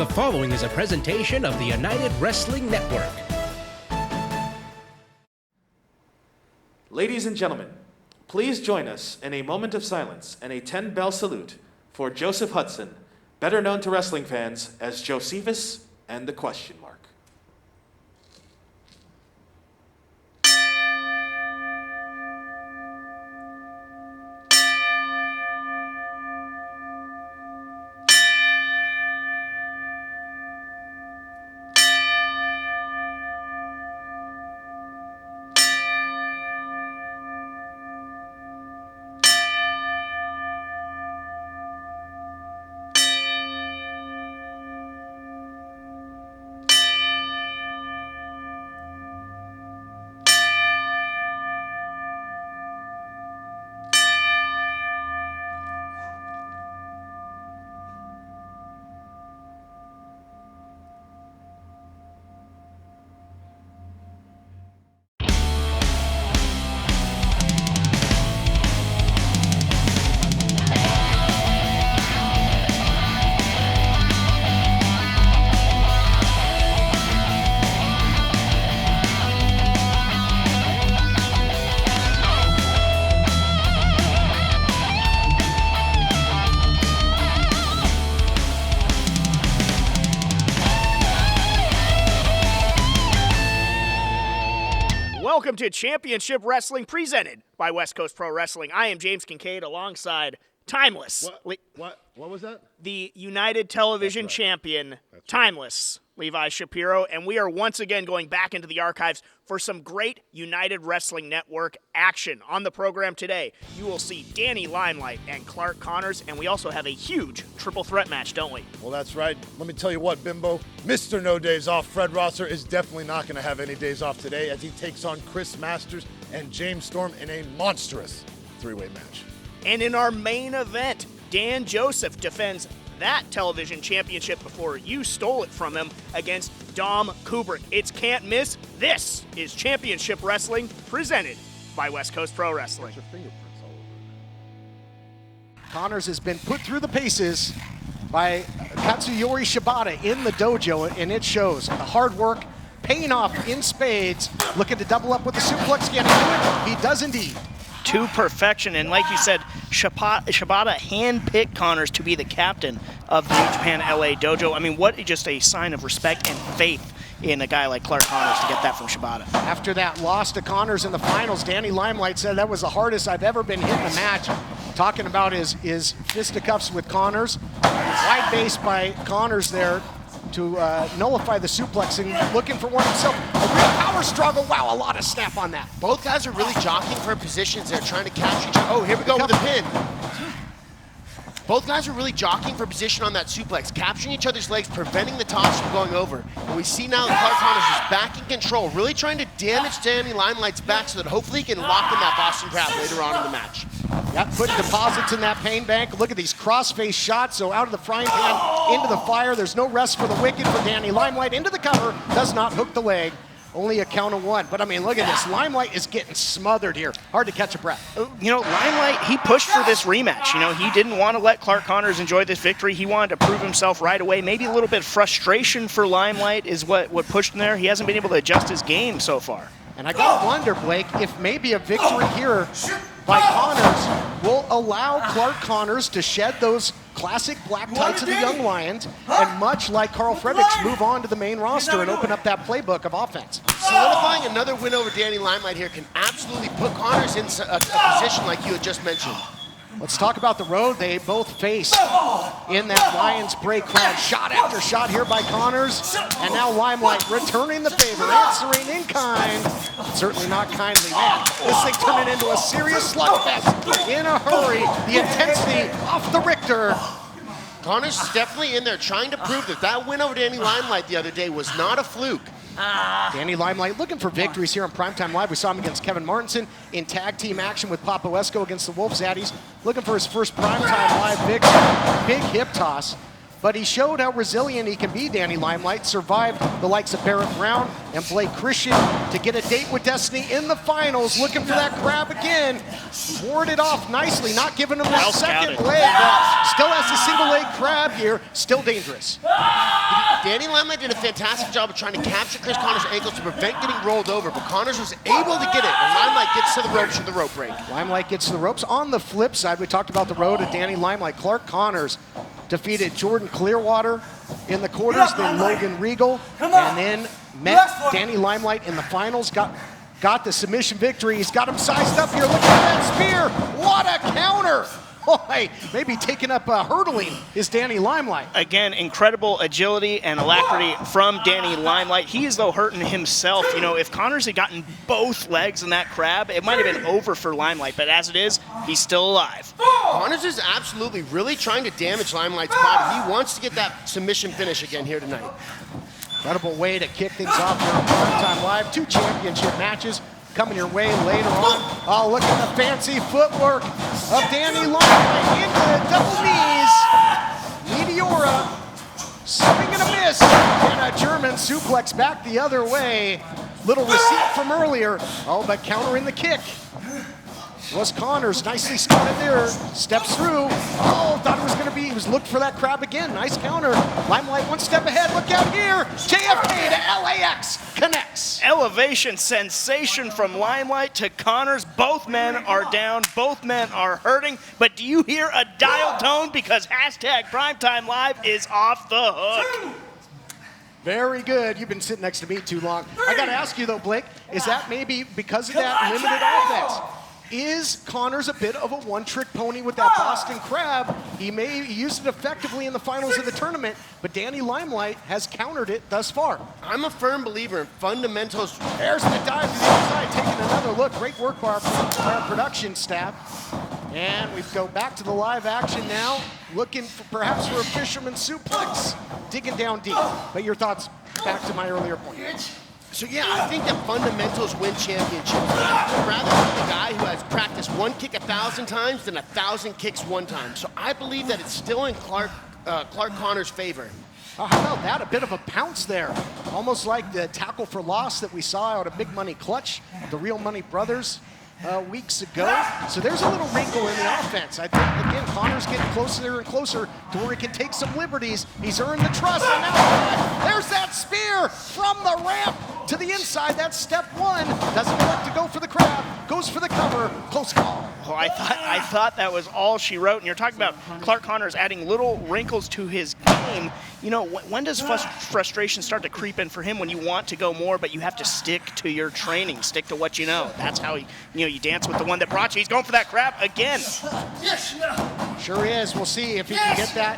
The following is a presentation of the United Wrestling Network. Ladies and gentlemen, please join us in a moment of silence and a 10-bell salute for Joseph Hudson, better known to wrestling fans as Josephus and the Question Mark. Welcome to Championship Wrestling presented by West Coast Pro Wrestling. I am James Kincaid alongside Timeless. What was that? The United Television Champion, Timeless, Levi Shapiro, and we are once again going back into the archives for some great United Wrestling Network action. On the program today, you will see Danny Limelight and Clark Connors, and we also have a huge triple threat match, don't we? Well, that's right. Let me tell you what, Bimbo. Mr. No Days Off, Fred Rosser, is definitely not going to have any days off today as he takes on Chris Masters and James Storm in a monstrous three-way match. And in our main event, Dan Joseph defends that television championship before you stole it from him against Dom Kubrick. It's can't miss. This is Championship Wrestling presented by West Coast Pro Wrestling. Connors has been put through the paces by Katsuyori Shibata in the dojo, and it shows. The hard work paying off in spades. Looking to double up with the suplex. Can he do it? He does indeed. To perfection, and like you said, Shibata handpicked Connors to be the captain of the New Japan LA dojo. I mean, what just a sign of respect and faith in a guy like Clark Connors to get that from Shibata. After that loss to Connors in the finals, Danny Limelight said that was the hardest I've ever been hit in a match. Talking about his fisticuffs with Connors. Wide base by Connors there to nullify the suplex and looking for one himself. A real power struggle. Wow, a lot of snap on that. Both guys are really jockeying for positions. They're trying to catch each other. Oh, here we go with the pin. Both guys are really jockeying for position on that suplex, capturing each other's legs, preventing the toss from going over. And we see now that Clark Connors is back in control, really trying to damage Danny Limelight's back so that hopefully he can lock in that Boston Crab later on in the match. Yep, putting deposits in that pain bank. Look at these cross-face shots. So out of the frying pan, into the fire. There's no rest for the wicked for Danny Limelight. Into the cover, does not hook the leg. Only a count of one. But I mean, look at this. Limelight is getting smothered here. Hard to catch a breath. You know, Limelight, he pushed for this rematch. You know, he didn't want to let Clark Connors enjoy this victory. He wanted to prove himself right away. Maybe a little bit of frustration for Limelight is what pushed him there. He hasn't been able to adjust his game so far. And I gotta wonder, Blake, if maybe a victory here by Connors will allow Clark Connors to shed those classic black tights of the Young Lions, and much like Carl Fredericks, move on to the main roster and open up that playbook of offense. Solidifying another win over Danny Limelight here can absolutely put Connors in a position like you had just mentioned. Let's talk about the road they both faced in that Lions break crowd. Shot after shot here by Connors, and now Limelight returning the favor, answering in kind. Certainly not kindly, man. This thing turning into a serious slugfest in a hurry. The intensity off the Richter. Connors is definitely in there trying to prove that win over Danny Limelight the other day was not a fluke. Danny Limelight looking for victories here on Primetime Live. We saw him against Kevin Martinson in tag team action with Papa Esco against the Wolf Zaddies. Looking for his first Primetime Live victory. Big hip toss. but he showed how resilient he can be, Danny Limelight. Survived the likes of Barrett Brown and Blake Christian to get a date with Destiny in the finals. Looking for that grab again. Warded off nicely, not giving him that second leg, but still has a single leg grab here. Still dangerous. Danny Limelight did a fantastic job of trying to capture Chris Connors' ankles to prevent getting rolled over, but Connors was able to get it, and Limelight gets to the ropes with the rope break. Limelight gets to the ropes. On the flip side, we talked about the road of Danny Limelight. Clark Connors defeated Jordan Clearwater in the quarters, then Logan Regal, and then met Danny Limelight in the finals. Got the submission victory. He's got him sized up here. Look at that spear. What a counter. Boy, maybe taking up hurdling is Danny Limelight. Again, incredible agility and alacrity from Danny Limelight. He is, though, hurting himself. You know, if Connors had gotten both legs in that crab, it might have been over for Limelight, but as it is, he's still alive. Connors is absolutely really trying to damage Limelight's body. He wants to get that submission finish again here tonight. Incredible way to kick things off here on Primetime Live. 2 championship matches coming your way later on. Oh, look at the fancy footwork of Danny Limelight into the double knees. Meteora, swing and a miss, and a German suplex back the other way. Little receipt from earlier. Oh, but countering the kick was Connors. Nicely spotted there. Steps through. Oh, thought it was going to be. He was looking for that crab again. Nice counter. Limelight 1 step ahead. Look out here. JFK to LAX connects. Elevation sensation from Limelight to Connors. Both men are down. Both men are hurting. But do you hear a dial tone? Because hashtag Primetime Live is off the hook. Very good. You've been sitting next to me too long. I got to ask you, though, Blake, is that maybe because of that limited offense? Is Connors a bit of a one-trick pony with that Boston Crab? He used it effectively in the finals of the tournament, but Danny Limelight has countered it thus far. I'm a firm believer in fundamentals. There's the dive to the outside, taking another look. Great work by our production staff. And we go back to the live action now, looking for perhaps for a fisherman suplex, digging down deep. But your thoughts back to my earlier point. So yeah, I think that fundamentals win championships. I'd rather be the guy who has practiced one kick 1,000 times than 1,000 kicks one time. So I believe that it's still in Clark Connors' favor. How about that? A bit of a pounce there. Almost like the tackle for loss that we saw out of Big Money Clutch, the Real Money Brothers weeks ago. So there's a little wrinkle in the offense. I think, again, Connors getting closer and closer to where he can take some liberties. He's earned the trust, and now there's that spear from the ramp to the inside. That's step 1. Doesn't elect to go for the crab, goes for the cover. Close call. Oh, I thought that was all she wrote. And you're talking about Clark Connors adding little wrinkles to his game. You know, when does frustration start to creep in for him? When you want to go more, but you have to stick to your training, stick to what you know. That's how you dance with the one that brought you. He's going for that crab again. Yes. Sure is. We'll see if he can get that.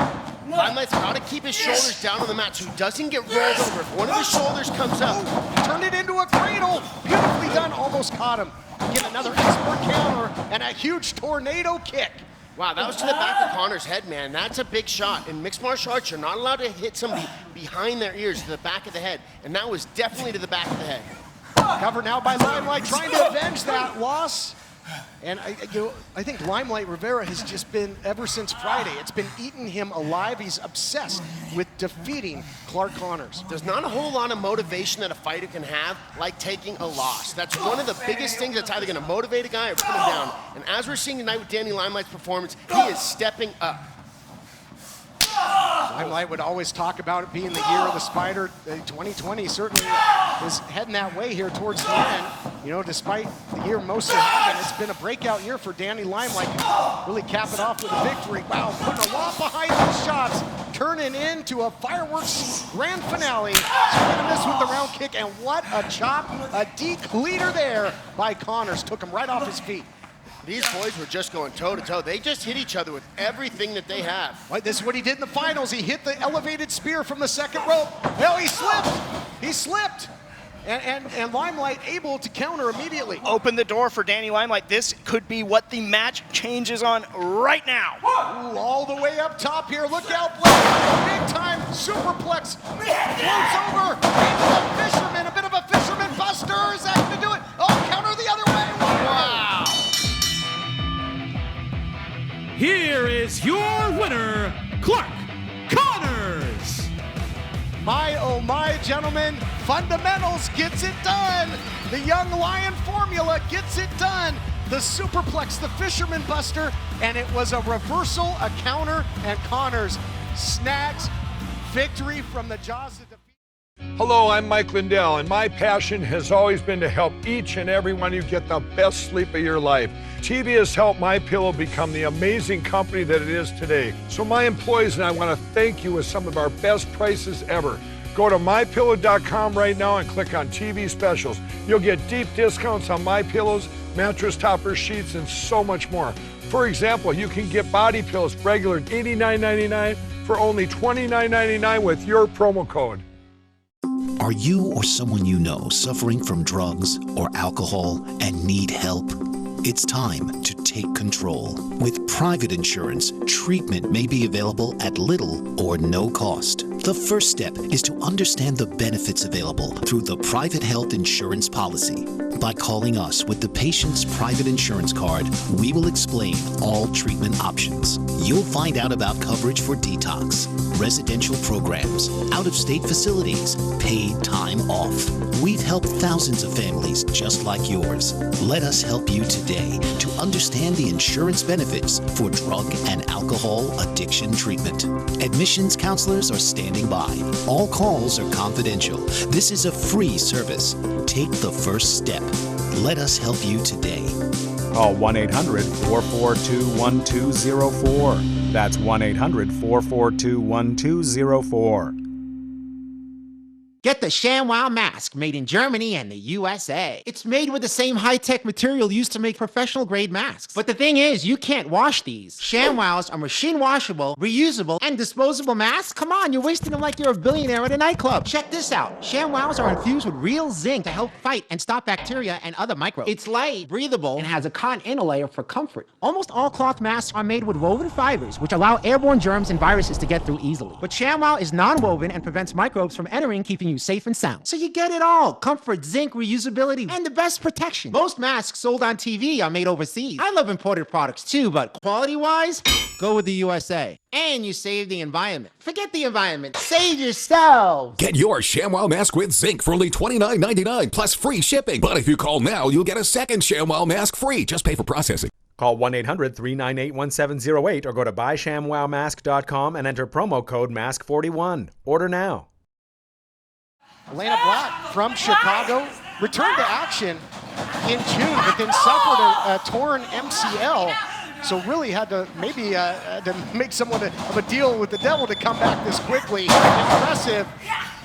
Limelight's got to keep his shoulders down on the mat so he doesn't get rolled over. If one of his shoulders comes up, turned it into a cradle. Beautifully done. Almost caught him. Get another expert counter and a huge tornado kick. wow, that was to the back of Connors' head, man. That's a big shot. In mixed martial arts, you're not allowed to hit somebody behind their ears to the back of the head. And that was definitely to the back of the head. Cover now by Limelight, trying to avenge that loss. And I think Limelight Rivera has just been, ever since Friday, it's been eating him alive. He's obsessed with defeating Clark Connors. There's not a whole lot of motivation that a fighter can have like taking a loss. That's one of the biggest things that's either going to motivate a guy or put him down. And as we're seeing tonight with Danny Limelight's performance, he is stepping up. Limelight would always talk about it being the year of the Spider. 2020 certainly is heading that way here towards the end. You know, despite the year most are having, it's been a breakout year for Danny Limelight. Really cap it off with a victory. Wow, putting a lot behind those shots, turning into a fireworks grand finale. Swinging this with the round kick, and what a chop, a deep leader there by Connors. Took him right off his feet. These boys were just going toe-to-toe. They just hit each other with everything that they have. Well, this is what he did in the finals. He hit the elevated spear from the second rope. Well, he slipped. He slipped. And Limelight able to counter immediately. Open the door for Danny Limelight. This could be what the match changes on right now. Ooh, all the way up top here. Look out, Blake. Big time superplex. Floats over into the fisherman. A bit of a fisherman buster. Is that going to do it? Oh, counter the other way. Wow. Here is your winner, Clark Connors. My, oh my, gentlemen, fundamentals gets it done. The young Lion formula gets it done. The superplex, the fisherman buster, and it was a reversal, a counter, and Connors snags victory from the jaws of defeat. Hello, I'm Mike Lindell, and my passion has always been to help each and every one of you get the best sleep of your life. TV has helped MyPillow become the amazing company that it is today. So my employees and I want to thank you with some of our best prices ever. Go to MyPillow.com right now and click on TV specials. You'll get deep discounts on MyPillows, mattress toppers, sheets, and so much more. For example, you can get body pillows regular $89.99 for only $29.99 with your promo code. Are you or someone you know suffering from drugs or alcohol and need help? It's time to take control. With private insurance, treatment may be available at little or no cost. The first step is to understand the benefits available through the private health insurance policy. By calling us with the patient's private insurance card, we will explain all treatment options. You'll find out about coverage for detox, residential programs, out-of-state facilities, paid time off. We've helped thousands of families just like yours. Let us help you today to understand the insurance benefits for drug and alcohol addiction treatment. Admissions counselors are standing by. All calls are confidential. This is a free service. Take the first step. Let us help you today. Call 1-800-442-1204. That's 1-800-442-1204. Get the ShamWow mask made in Germany and the USA. It's made with the same high-tech material used to make professional-grade masks. But the thing is, you can't wash these. ShamWows are machine-washable, reusable, and disposable masks. Come on, you're wasting them like you're a billionaire at a nightclub. Check this out. ShamWows are infused with real zinc to help fight and stop bacteria and other microbes. It's light, breathable, and has a cotton inner layer for comfort. Almost all cloth masks are made with woven fibers, which allow airborne germs and viruses to get through easily. But ShamWow is non-woven and prevents microbes from entering, keeping you safe and sound. So you get it all. Comfort, zinc, reusability, and the best protection. Most masks sold on TV are made overseas. I love imported products too, but quality-wise, go with the USA. And you save the environment. Forget the environment. Save yourselves. Get your ShamWow mask with zinc for only $29.99 plus free shipping. But if you call now, you'll get a second ShamWow mask free. Just pay for processing. Call 1-800-398-1708 or go to buyshamwowmask.com and enter promo code MASK41. Order now. Elena Black from Chicago returned to action in June, but then suffered a torn MCL. So really had to maybe to make somewhat of a deal with the devil to come back this quickly. Impressive.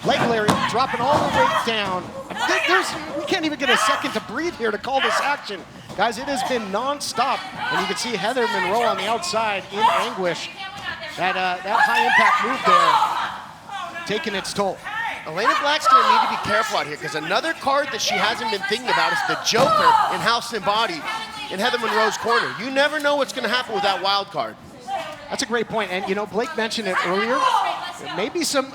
Leg lariat dropping all the weight down. We can't even get a second to breathe here to call this action. Guys, it has been nonstop. And you can see Heather Monroe on the outside in anguish. That high impact move there taking its toll. Elena Black's going to need to be careful out here because another card that she hasn't been thinking about is the Joker in House and Body in Heather Monroe's corner. You never know what's going to happen with that wild card. That's a great point. And, you know, Blake mentioned it earlier. Maybe some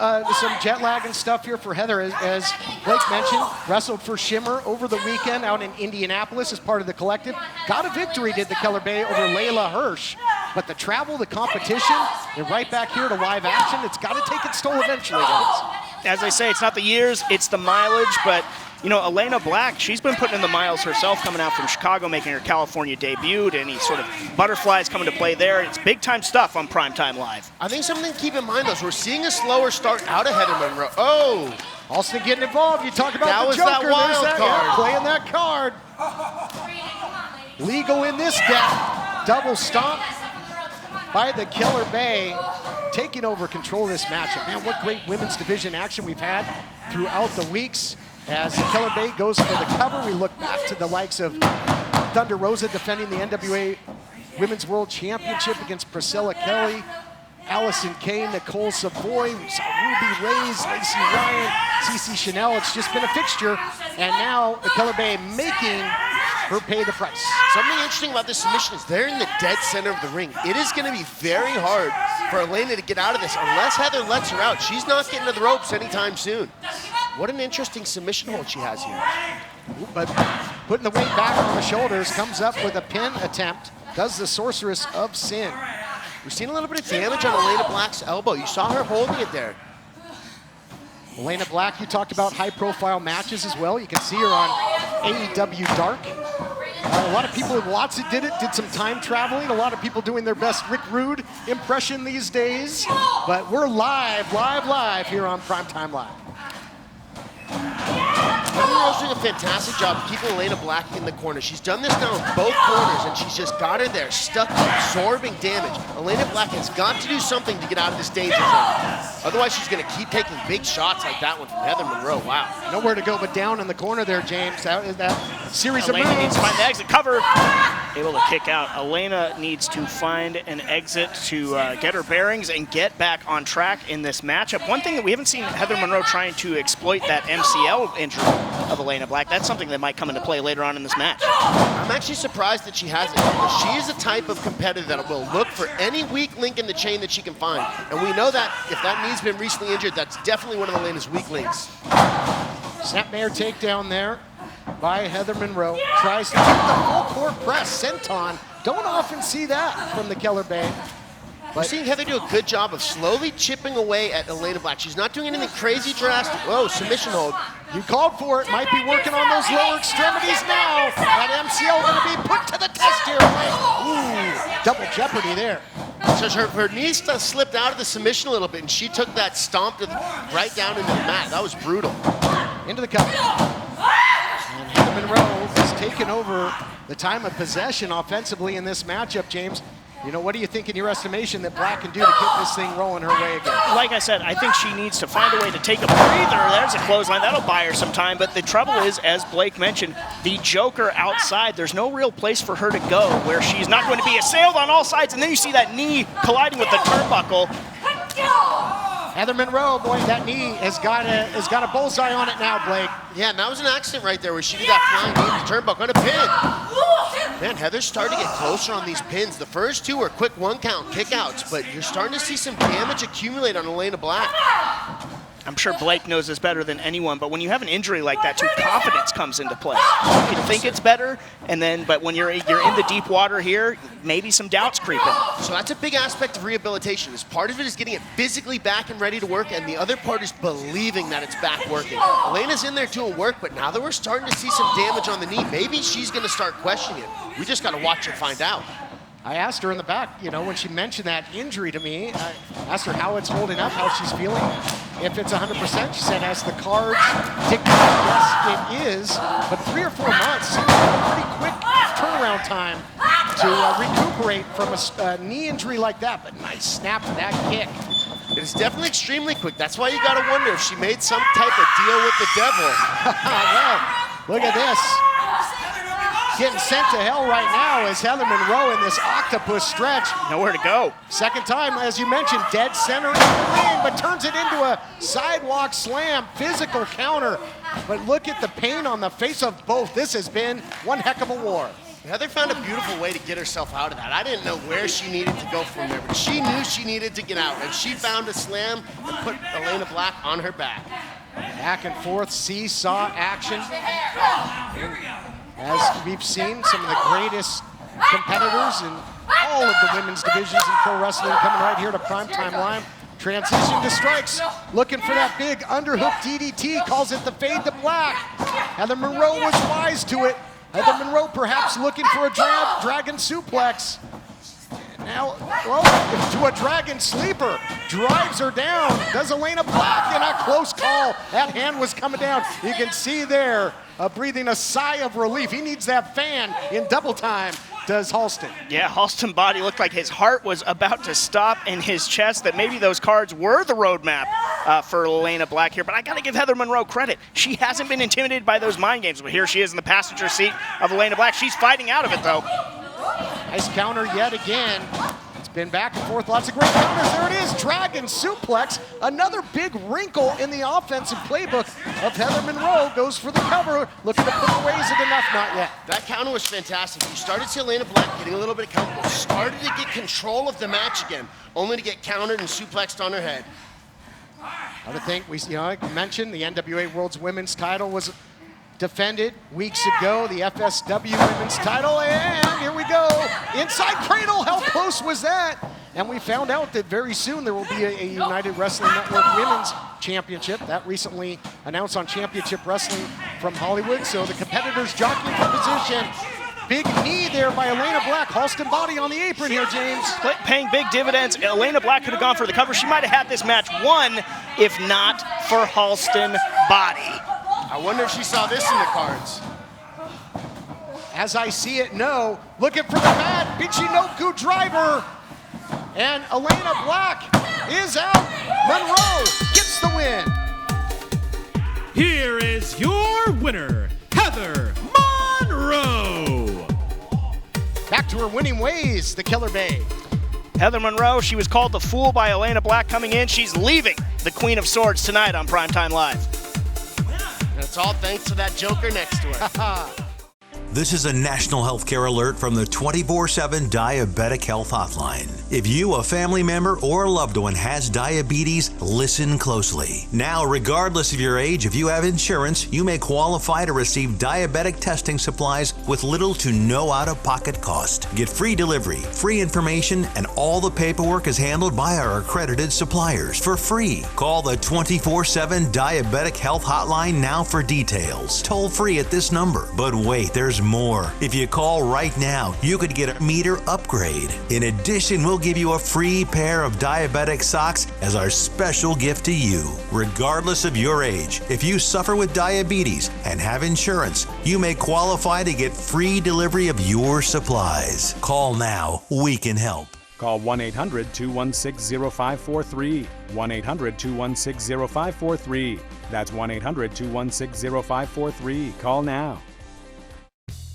jet lag and stuff here for Heather. As Blake mentioned, wrestled for Shimmer over the weekend out in Indianapolis as part of the collective. Got a victory, did the Keller Bay, over Layla Hirsch. But the travel, the competition, and right back here to live action, it's got to take its toll eventually, guys. As I say, it's not the years, it's the mileage, but you know, Elena Black, she's been putting in the miles herself, coming out from Chicago, making her California debut, any sort of butterflies coming to play there. It's big-time stuff on Primetime Live. I think something to keep in mind, though, is we're seeing a slower start out of Heather Monroe. Oh! Austin getting involved. You talk about that the was Joker. That wild card. Yeah, playing that card. Legal in this deck. Double stomp by the Killer Bay, taking over control of this matchup. Man, what great women's division action we've had throughout the weeks. As the Killer Bay goes for the cover, we look back to the likes of Thunder Rosa defending the NWA Women's World Championship against Priscilla Kelly, Allison Kane, Nicole Savoy, we saw Ruby Reyes, Lacey Ryan, CeCe Chanel. It's just been a fixture, and now the Killer Bay making her pay the price. Something interesting about this submission is they're in the dead center of the ring. It is going to be very hard for Elena to get out of this unless Heather lets her out. She's not getting to the ropes anytime soon. What an interesting submission hold she has here. But putting the weight back on the shoulders, comes up with a pin attempt, does the Sorceress of Sin. We're seeing a little bit of damage on Elena Black's elbow. You saw her holding it there. Elena Black, you talked about high-profile matches as well. You can see her on AEW Dark. A lot of people, Watson did some time traveling. A lot of people doing their best Rick Rude impression these days. But we're live here on Primetime Live. Monroe's doing a fantastic job of keeping Elena Black in the corner. She's done this now in both corners, and she's just got her there, stuck, absorbing damage. Elena Black has got to do something to get out of this danger zone. Otherwise, she's going to keep taking big shots like that one from Heather Monroe. Wow. Nowhere to go but down in the corner there, James. That series Elena of moves. needs to find the exit. Cover. Able to kick out. Elena needs to find an exit to get her bearings and get back on track in this matchup. One thing that we haven't seen Heather Monroe trying to exploit that MCL injury of Elena Black. That's something that might come into play later on in this match. I'm actually surprised that she hasn't, because she is the type of competitor that will look for any weak link in the chain that she can find. And we know that if that knee's been recently injured, that's definitely one of Elena's weak links. Snapmare takedown there by Heather Monroe. Tries to take the full court press. Senton. Don't often see that from the Keller Bay. We're seeing Heather do a good job of slowly chipping away at Elena Black. She's not doing anything crazy drastic. Oh, submission hold. You called for it. Might be working on those lower extremities now. That MCL going to be put to the test here. Ooh, double jeopardy there. So her knees slipped out of the submission a little bit, and she took that stomp right down into the mat. That was brutal. Into the cover. And Heather Monroe has taken over the time of possession offensively in this matchup, James. You know, what do you think in your estimation that Black can do to get this thing rolling her way again? Like I said, I think she needs to find a way to take a breather. There's a clothesline. That'll buy her some time. But the trouble is, as Blake mentioned, the Joker outside, there's no real place for her to go where she's not going to be assailed on all sides. And then you see that knee colliding with the turnbuckle. Heather Monroe, boy, that knee has got a bullseye on it now, Blake. Yeah, and that was an accident right there where she did that flying knee to the turnbuckle on a pin. Man, Heather's starting to get closer on these pins. The first two are quick one-count kickouts, but you're starting to see some damage accumulate on Elena Black. I'm sure Blake knows this better than anyone, but when you have an injury like that, too, confidence comes into play. You can think it's better, but when you're in the deep water here, maybe some doubts creep in. So that's a big aspect of rehabilitation. Part of it is getting it physically back and ready to work, and the other part is believing that it's back working. Elena's in there doing work, but now that we're starting to see some damage on the knee, maybe she's going to start questioning it. We just got to watch her find out. I asked her in the back, you know, when she mentioned that injury to me, I asked her how it's holding up, how she's feeling. If it's 100%, she said, as the cards dictate, yes, it is. But 3 or 4 months seems like a pretty quick turnaround time to recuperate from a knee injury like that. But nice snap to that kick. It's definitely extremely quick. That's why you got to wonder if she made some type of deal with the devil. Well, look at this. Getting sent to hell right now is Heather Monroe in this octopus stretch. Nowhere to go. Second time, as you mentioned, dead center in the ring, but turns it into a sidewalk slam, physical counter. But look at the pain on the face of both. This has been one heck of a war. Heather found a beautiful way to get herself out of that. I didn't know where she needed to go from there, but she knew she needed to get out, and she found a slam and put Elena Black on her back. Back and forth, seesaw action. As we've seen, some of the greatest competitors in all of the women's divisions in pro wrestling coming right here to Primetime Live. Transition to strikes, looking for that big underhook DDT, calls it the fade to black. Heather Monroe was wise to it. Heather Monroe perhaps looking for a dragon suplex. Now, well, to a dragon sleeper, drives her down, does Elena Black, and a close call. That hand was coming down. You can see there, breathing a sigh of relief. He needs that fan in double time, does Halston. Yeah, Halston body looked like his heart was about to stop in his chest, that maybe those cards were the roadmap for Elena Black here. But I got to give Heather Monroe credit. She hasn't been intimidated by those mind games. But here she is in the passenger seat of Elena Black. She's fighting out of it, though. Nice counter yet again. It's been back and forth, lots of great counters. There it is, dragon suplex. Another big wrinkle in the offensive playbook of Heather Monroe. Goes for the cover, looking to put away. Is it enough? Not yet. That counter was fantastic. You started to see Elena Black getting a little bit comfortable, started to get control of the match again, only to get countered and suplexed on her head. I would think, I mentioned the NWA World's Women's title was defended weeks ago, the FSW Women's title, and here we go. Inside cradle, how close was that? And we found out that very soon there will be a United Wrestling Network Women's Championship. That recently announced on Championship Wrestling from Hollywood. So the competitors jockeying for position. Big knee there by Elena Black. Halston body on the apron here, James. Paying big dividends. Elena Black could have gone for the cover. She might have had this match won if not for Halston body. I wonder if she saw this in the cards. As I see it, no. Looking for the bad Michinoku driver. And Elena Black is out. Monroe gets the win. Here is your winner, Heather Monroe. Back to her winning ways, the Killer Bae. Heather Monroe, she was called the Fool by Elena Black coming in. She's leaving the Queen of Swords tonight on Primetime Live. And it's all thanks to that Joker next to her. This is a national healthcare alert from the 24/7 Diabetic Health Hotline. If you, a family member, or a loved one has diabetes, listen closely. Now, regardless of your age, if you have insurance, you may qualify to receive diabetic testing supplies with little to no out-of-pocket cost. Get free delivery, free information, and all the paperwork is handled by our accredited suppliers for free. Call the 24/7 Diabetic Health Hotline now for details. Toll free at this number. But wait, there's more. If you call right now, you could get a meter upgrade. In addition, we'll give you a free pair of diabetic socks as our special gift to you. Regardless of your age, if you suffer with diabetes and have insurance, you may qualify to get free delivery of your supplies. Call now. We can help. Call 1-800-216-0543. 1-800-216-0543. That's 1-800-216-0543. Call now.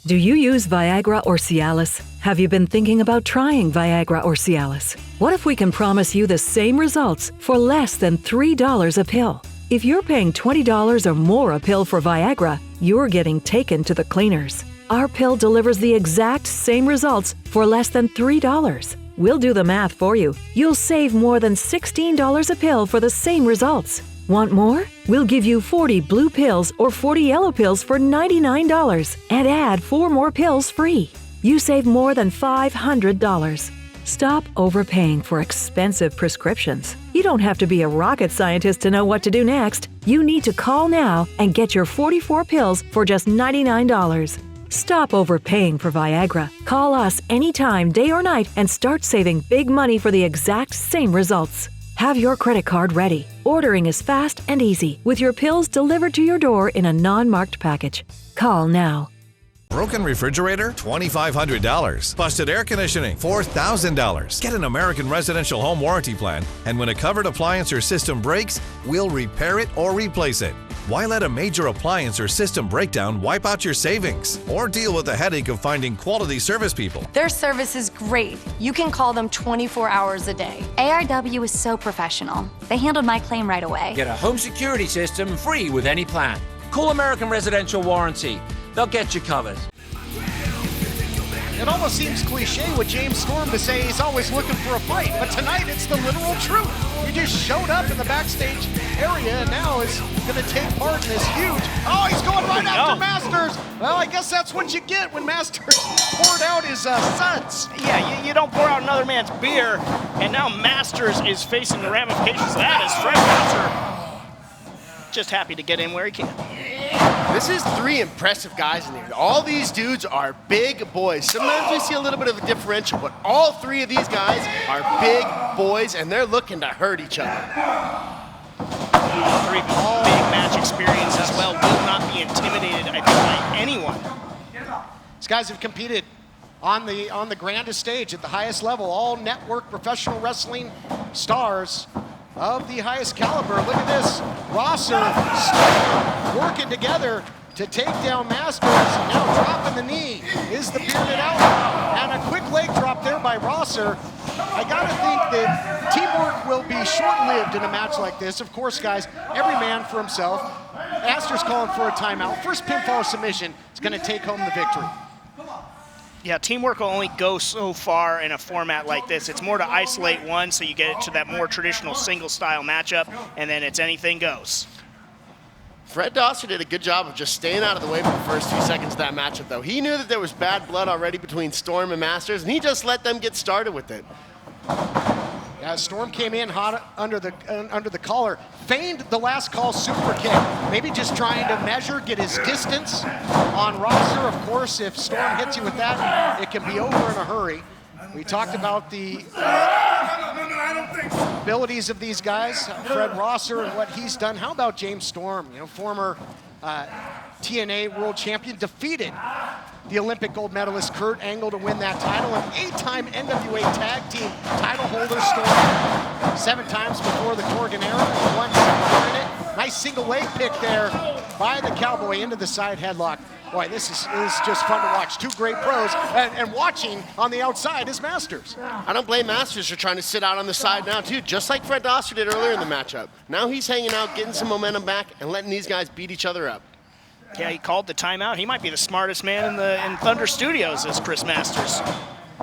Do you use Viagra or Cialis? Have you been thinking about trying Viagra or Cialis? What if we can promise you the same results for less than $3 a pill? If you're paying $20 or more a pill for Viagra, you're getting taken to the cleaners. Our pill delivers the exact same results for less than $3. We'll do the math for you. You'll save more than $16 a pill for the same results. Want more? We'll give you 40 blue pills or 40 yellow pills for $99 and add 4 more pills free. You save more than $500. Stop overpaying for expensive prescriptions. You don't have to be a rocket scientist to know what to do next. You need to call now and get your 44 pills for just $99. Stop overpaying for Viagra. Call us anytime, day or night, and start saving big money for the exact same results. Have your credit card ready. Ordering is fast and easy, with your pills delivered to your door in a non-marked package. Call now. Broken refrigerator? $2,500. Busted air conditioning? $4,000. Get an American Residential Home Warranty Plan, and when a covered appliance or system breaks, we'll repair it or replace it. Why let a major appliance or system breakdown wipe out your savings? Or deal with the headache of finding quality service people? Their service is great. You can call them 24 hours a day. ARW is so professional. They handled my claim right away. Get a home security system free with any plan. Call American Residential Warranty. They'll get you covered. It almost seems cliche with James Storm to say he's always looking for a fight, but tonight it's the literal truth. He just showed up in the backstage area and now is going to take part in this huge... Oh, he's going right after Masters! Well, I guess that's what you get when Masters poured out his suds. Yeah, you don't pour out another man's beer, and now Masters is facing the ramifications of that as Fred Rosser just happy to get in where he can. This is 3 impressive guys in here. All these dudes are big boys. Sometimes we see a little bit of a differential, but all 3 of these guys are big boys, and they're looking to hurt each other. 3 big match experience as well. Will not be intimidated, I think, by anyone. These guys have competed on the grandest stage at the highest level. All network professional wrestling stars of the highest caliber. Look at this. Rosser working together to take down Masters. Now dropping the knee is the bearded outlaw. And a quick leg drop there by Rosser. I gotta think that teamwork will be short-lived in a match like this. Of course, guys, every man for himself. Masters calling for a timeout. First pinfall submission is gonna take home the victory. Yeah, teamwork will only go so far in a format like this. It's more to isolate one so you get it to that more traditional single-style matchup, and then it's anything goes. Fred Rosser did a good job of just staying out of the way for the first 2 seconds of that matchup, though. He knew that there was bad blood already between Storm and Masters, and he just let them get started with it. As Storm came in hot under the collar, feigned the last call super kick. Maybe just trying to measure, get his distance on Rosser. Of course, if Storm hits you with that, it can be over in a hurry. We talked about the abilities of these guys, Fred Rosser and what he's done. How about James Storm, former TNA world champion, defeated the Olympic gold medalist Kurt Angle to win that title, an 8-time NWA tag team title holder. Storm 7 times before the Corgan era, 1 second in it. Nice single leg pick there by the Cowboy into the side headlock. Boy, this is just fun to watch. 2 great pros, and watching on the outside is Masters. I don't blame Masters for trying to sit out on the side now, too, just like Fred Rosser did earlier in the matchup. Now he's hanging out, getting some momentum back, and letting these guys beat each other up. Yeah, he called the timeout. He might be the smartest man in Thunder Studios, is Chris Masters.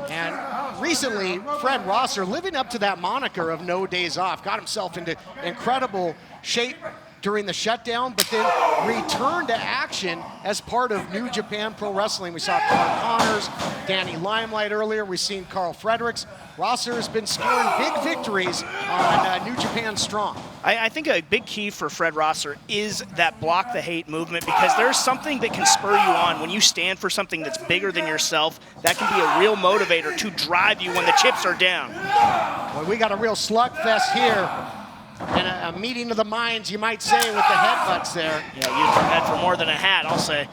And recently, Fred Rosser, living up to that moniker of no days off, got himself into incredible shape during the shutdown, but then returned to action as part of New Japan Pro Wrestling. We saw Carl Connors, Danny Limelight earlier. We've seen Carl Fredericks. Rosser has been scoring big victories on New Japan Strong. I think a big key for Fred Rosser is that block the hate movement, because there's something that can spur you on when you stand for something that's bigger than yourself. That can be a real motivator to drive you when the chips are down. Well, we got a real slugfest here. And a meeting of the minds, you might say, with the headbutts there. Yeah, use your head for more than a hat, I'll say.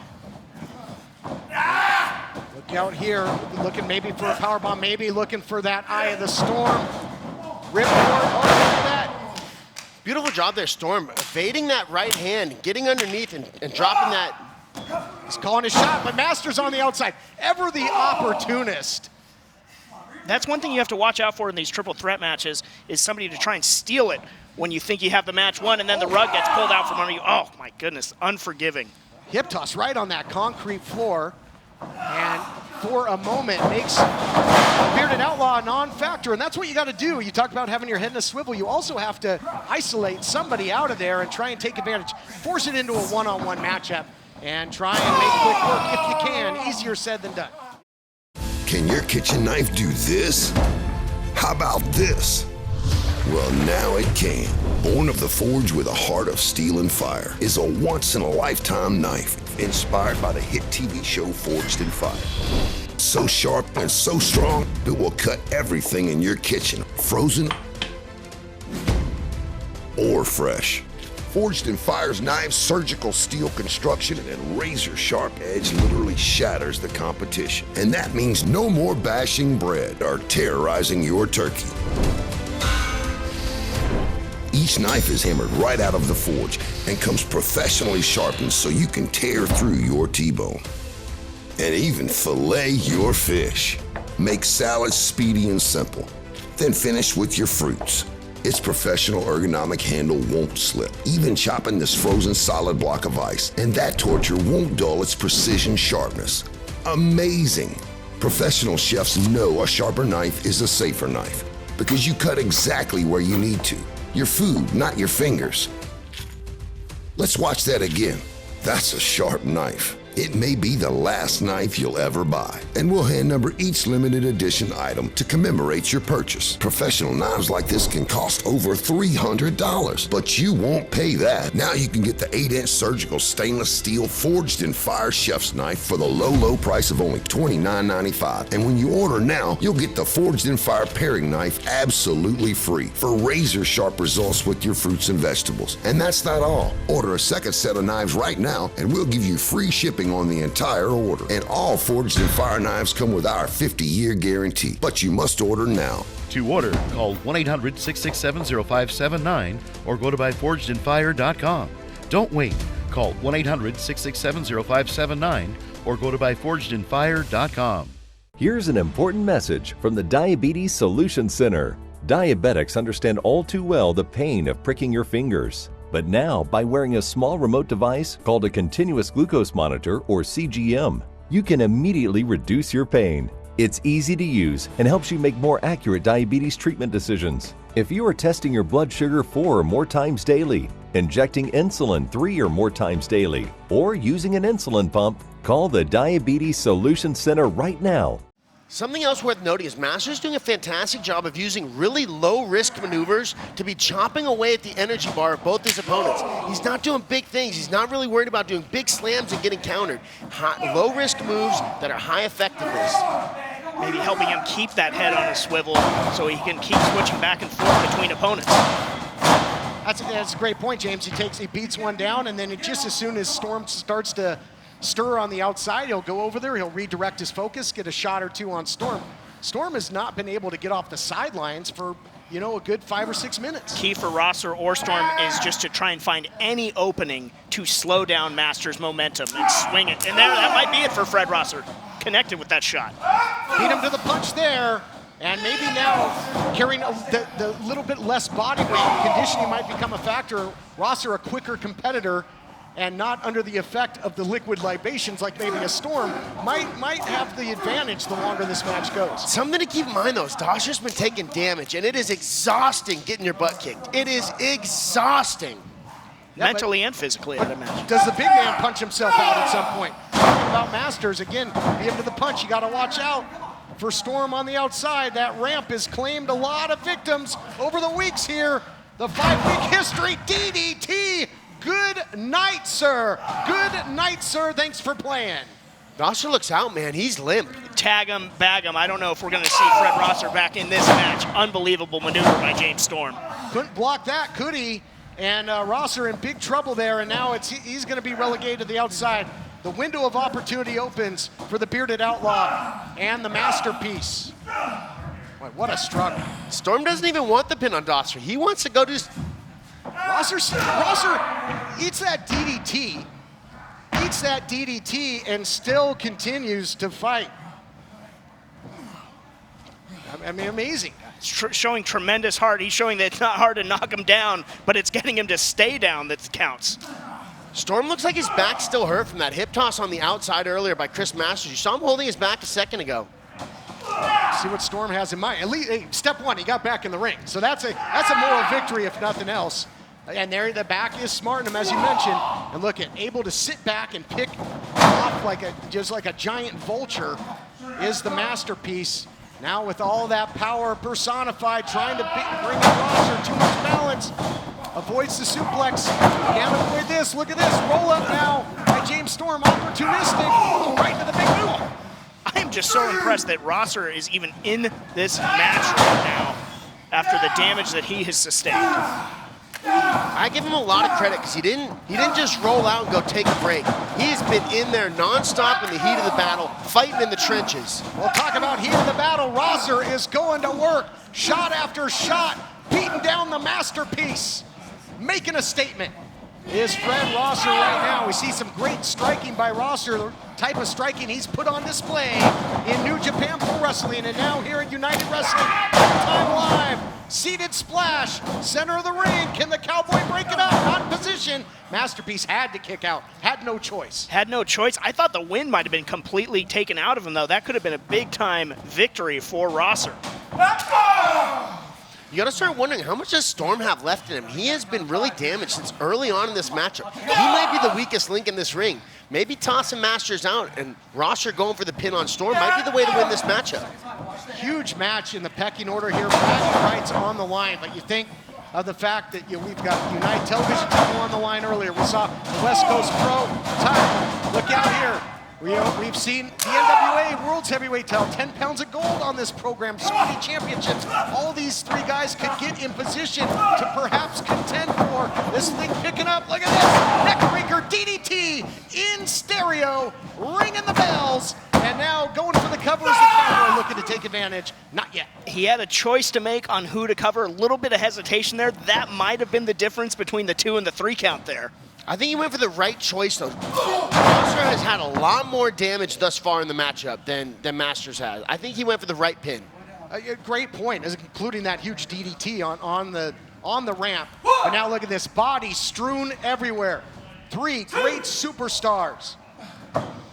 Look out here, looking maybe for a powerbomb, maybe looking for that Eye of the Storm. Ripcord, oh, look at that. Beautiful job there, Storm, evading that right hand, getting underneath and dropping that. He's calling his shot, but Masters on the outside. Ever the opportunist. That's one thing you have to watch out for in these triple threat matches, is somebody to try and steal it when you think you have the match won, and then the rug gets pulled out from under you. Oh, my goodness, unforgiving. Hip toss right on that concrete floor, and for a moment makes a Bearded Outlaw a non-factor, and that's what you got to do. You talk about having your head in a swivel. You also have to isolate somebody out of there and try and take advantage. Force it into a one-on-one matchup and try and make quick work if you can. Easier said than done. Can your kitchen knife do this? How about this? Well, now it can. Born of the forge with a heart of steel and fire is a once-in-a-lifetime knife inspired by the hit TV show Forged in Fire. So sharp and so strong, it will cut everything in your kitchen, frozen or fresh. Forged in Fire's knives, surgical steel construction, and razor-sharp edge literally shatters the competition. And that means no more bashing bread or terrorizing your turkey. Each knife is hammered right out of the forge and comes professionally sharpened so you can tear through your T-bone. And even fillet your fish. Make salads speedy and simple. Then finish with your fruits. Its professional ergonomic handle won't slip, even chopping this frozen solid block of ice. And that torture won't dull its precision sharpness. Amazing! Professional chefs know a sharper knife is a safer knife because you cut exactly where you need to. Your food, not your fingers. Let's watch that again. That's a sharp knife. It may be the last knife you'll ever buy, and we'll hand number each limited edition item to commemorate your purchase. Professional knives like this can cost over $300, but you won't pay that. Now you can get the 8-inch surgical stainless steel Forged in Fire chef's knife for the low price of only $29.95. And when you order now, you'll get the Forged in Fire paring knife absolutely free for razor sharp results with your fruits and vegetables. And that's not all. Order a second set of knives right now, and we'll give you free shipping on the entire order. And all Forged in Fire knives come with our 50-year guarantee. But you must order now. To order, call 1-800-667-0579 or go to buyforgedinfire.com. Don't wait. Call 1-800-667-0579 or go to buyforgedinfire.com. Here's an important message from the Diabetes Solution Center. Diabetics understand all too well the pain of pricking your fingers. But now, by wearing a small remote device called a continuous glucose monitor, or CGM, you can immediately reduce your pain. It's easy to use and helps you make more accurate diabetes treatment decisions. If you are testing your blood sugar 4 or more times daily, injecting insulin 3 or more times daily, or using an insulin pump, call the Diabetes Solution Center right now. Something else worth noting is Masters doing a fantastic job of using really low-risk maneuvers to be chopping away at the energy bar of both his opponents. He's not doing big things. He's not really worried about doing big slams and getting countered. Low-risk moves that are high effectiveness. Maybe helping him keep that head on a swivel so he can keep switching back and forth between opponents. That's a great point, James. He beats one down, and then just as soon as Storm starts to stir on the outside, he'll go over there, he'll redirect his focus, get a shot or two on Storm. Storm has not been able to get off the sidelines for, a good 5 or 6 minutes. Key for Rosser or Storm is just to try and find any opening to slow down Masters' momentum and swing it. And that might be it for Fred Rosser. Connected with that shot. Beat him to the punch there. And maybe now, carrying the little bit less body weight, conditioning might become a factor. Rosser, a quicker competitor, and not under the effect of the liquid libations like maybe a Storm, might have the advantage the longer this match goes. Something to keep in mind, though, is Dasha's been taking damage, and it is exhausting getting your butt kicked. It is exhausting. Yeah, mentally and physically, I'd imagine. Does the big man punch himself out at some point? Talking about Masters, again, beat him to the punch, you gotta watch out. For Storm on the outside, that ramp has claimed a lot of victims over the weeks here. The 5-week history, DDT. Good night, sir. Good night, sir. Thanks for playing. Rosser looks out, man. He's limp. Tag him, bag him. I don't know if we're going to see Fred Rosser back in this match. Unbelievable maneuver by James Storm. Couldn't block that, could he? And Rosser in big trouble there, and now he's going to be relegated to the outside. The window of opportunity opens for the Bearded Outlaw and the Masterpiece. Boy, what a struggle. Storm doesn't even want the pin on Rosser. He wants to go to... Rosser eats that DDT, and still continues to fight. I mean, amazing. Showing tremendous heart. He's showing that it's not hard to knock him down, but it's getting him to stay down that counts. Storm looks like his back's still hurt from that hip toss on the outside earlier by Chris Masters. You saw him holding his back a second ago. See what Storm has in mind. At least, step one, he got back in the ring. So that's a moral victory, if nothing else. And there, the back is smarting him, as you mentioned. And look at, able to sit back and pick off just like a giant vulture is the Masterpiece. Now with all that power personified, trying to bring in Rosser, too much balance. Avoids the suplex. Can't avoid this. Look at this. Roll up now by James Storm. Opportunistic. Right to the big move. I am just so impressed that Rosser is even in this match right now after the damage that he has sustained. I give him a lot of credit because he didn't just roll out and go take a break. He has been in there nonstop in the heat of the battle, fighting in the trenches. We'll talk about heat of the battle. Rosser is going to work, shot after shot, beating down the Masterpiece, making a statement. Is Fred Rosser right now. We see some great striking by Rosser, the type of striking he's put on display in New Japan Pro Wrestling, and now here at United Wrestling, Time Live. Seated splash, center of the ring. Can the Cowboy break it up? Not in position. Masterpiece had to kick out, had no choice. Had no choice. I thought the wind might have been completely taken out of him, though. That could have been a big-time victory for Rosser. You gotta start wondering, how much does Storm have left in him? He has been really damaged since early on in this matchup. He might be the weakest link in this ring. Maybe tossing Masters out and Rosser going for the pin on Storm might be the way to win this matchup. Huge match in the pecking order here. Bragging rights on the line, but you think of the fact that we've got United Television title on the line earlier. We saw the West Coast Pro title. Look out here. We've seen the NWA World's Heavyweight title, 10 pounds of gold on this program, so many championships. All these three guys could get in position to perhaps contend for this thing picking up. Look at this, neckbreaker DDT in stereo, ringing the bells, and now going for the cover as the Cowboy looking to take advantage. Not yet. He had a choice to make on who to cover, a little bit of hesitation there. That might have been the difference between the 2 and the 3 count there. I think he went for the right choice, though. Rosser has had a lot more damage thus far in the matchup than Masters has. I think he went for the right pin. Great point, including that huge DDT on the ramp. But now look at this, body strewn everywhere. 3 great superstars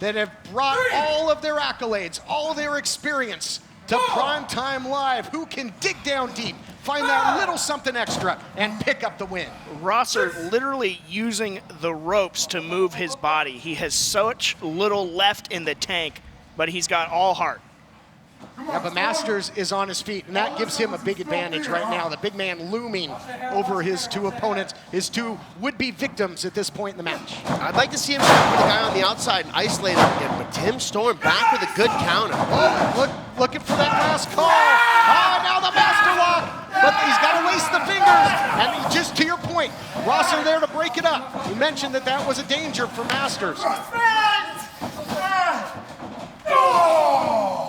that have brought all of their accolades, all their experience to Primetime Live. Who can dig down deep, find that little something extra, and pick up the win. Rosser literally using the ropes to move his body. He has such little left in the tank, but he's got all heart. Yeah, but Masters is on his feet, and that gives him a big advantage right now. The big man looming over his two opponents, his two would-be victims at this point in the match. I'd like to see him put the guy on the outside and isolate him again, but Tim Storm back with a good counter. Oh, looking for that last call. Oh, now the master lock, but he's got to lace the fingers. And just to your point, Rosser there to break it up. You mentioned that was a danger for Masters.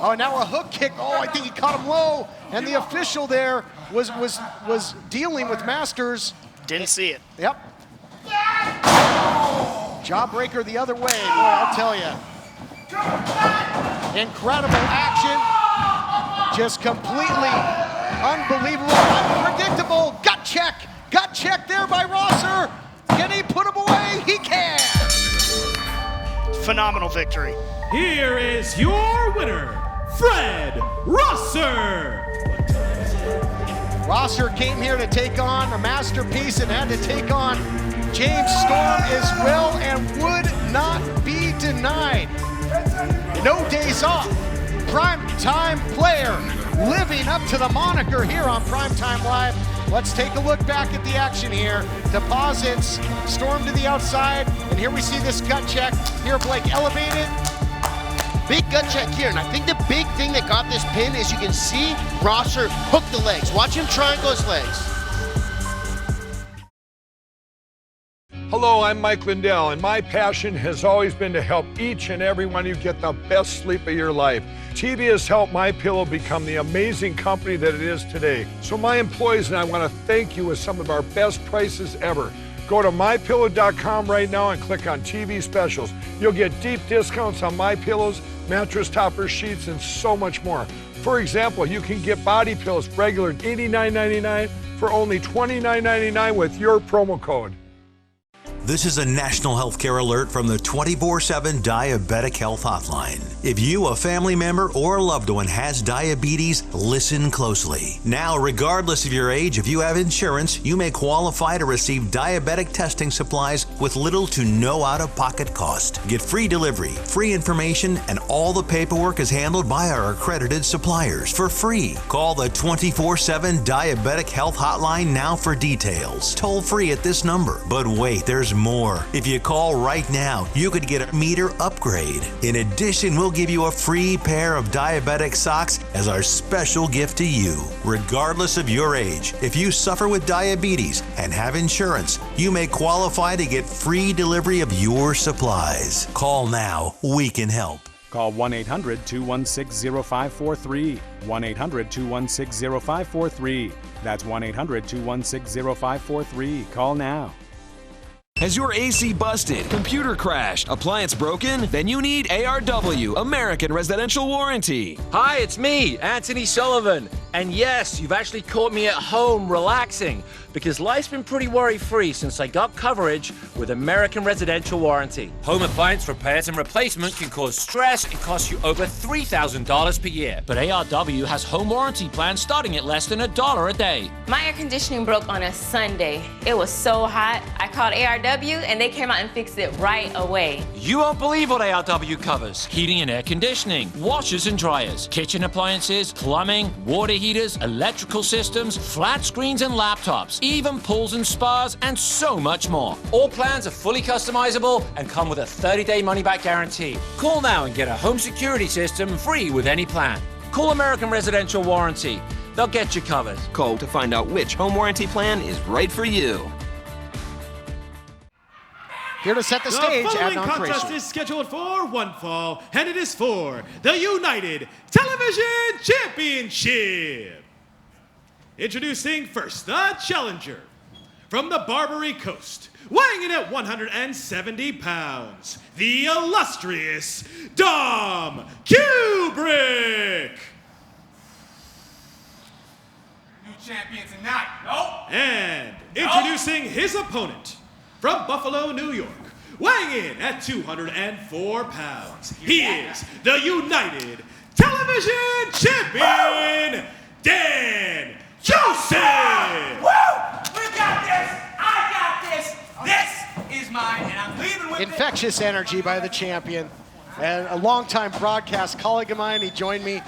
Oh, now a hook kick. Oh, I think he caught him low. And the official there was dealing with Masters. Didn't see it. Yep. Jawbreaker the other way. Boy, I'll tell you. Incredible action. Just completely unbelievable, unpredictable. Gut check. Gut check there by Rosser. Can he put him away? He can. Phenomenal victory. Here is your winner, Fred Rosser. Rosser came here to take on a masterpiece and had to take on James Storm as well and would not be denied. No days off. Primetime player living up to the moniker here on Primetime Live. Let's take a look back at the action here. Deposits, Storm to the outside, and here we see this gut check. Here, Blake elevated. Big gut check here, and I think the big thing that got this pin is you can see Rosser hook the legs. Watch him triangle his legs. Hello, I'm Mike Lindell, and my passion has always been to help each and every one of you get the best sleep of your life. TV has helped MyPillow become the amazing company that it is today. So my employees and I want to thank you with some of our best prices ever. Go to MyPillow.com right now and click on TV specials. You'll get deep discounts on MyPillows, mattress toppers, sheets, and so much more. For example, you can get body pillows regular $89.99 for only $29.99 with your promo code. This is a national healthcare alert from the 24/7 Diabetic Health Hotline. If you, a family member, or a loved one has diabetes, listen closely. Now, regardless of your age, if you have insurance, you may qualify to receive diabetic testing supplies with little to no out-of-pocket cost. Get free delivery, free information, and all the paperwork is handled by our accredited suppliers for free. Call the 24/7 Diabetic Health Hotline now for details. Toll free at this number. But wait, there's more. If you call right now, you could get a meter upgrade. In addition, we'll give you a free pair of diabetic socks as our special gift to you. Regardless of your age, if you suffer with diabetes and have insurance, you may qualify to get free delivery of your supplies. Call now. We can help. Call 1-800-216-0543. 1-800-216-0543. That's 1-800-216-0543. Call now. Has your AC busted, computer crashed, appliance broken? Then you need ARW, American Residential Warranty. Hi, it's me, Anthony Sullivan. And yes, you've actually caught me at home relaxing because life's been pretty worry-free since I got coverage with American Residential Warranty. Home appliance repairs and replacement can cause stress and cost you over $3,000 per year. But ARW has home warranty plans starting at less than $1 a day. My air conditioning broke on a Sunday. It was so hot. I called ARW and they came out and fixed it right away. You won't believe what ARW covers. Heating and air conditioning, washers and dryers, kitchen appliances, plumbing, water heaters, electrical systems, flat screens and laptops, even pools and spas, and so much more. All plans are fully customizable and come with a 30-day money-back guarantee. Call now and get a home security system free with any plan. Call American Residential Warranty. They'll get you covered. Call to find out which home warranty plan is right for you. Here to set the stage, The following Adnan contest Qureshi. is scheduled for one fall, and it is for the United Television Championship. Introducing first, the challenger. From the Barbary Coast, weighing in at 170 pounds, the illustrious Dom Kubrick. New champion tonight. Nope. And introducing his opponent. From Buffalo, New York, weighing in at 204 pounds, he is the United Television Champion, Dan Joseph! Woo! We got this! I got this! This is mine, and I'm leaving with Infectious energy by the champion. And a longtime broadcast colleague of mine, he joined me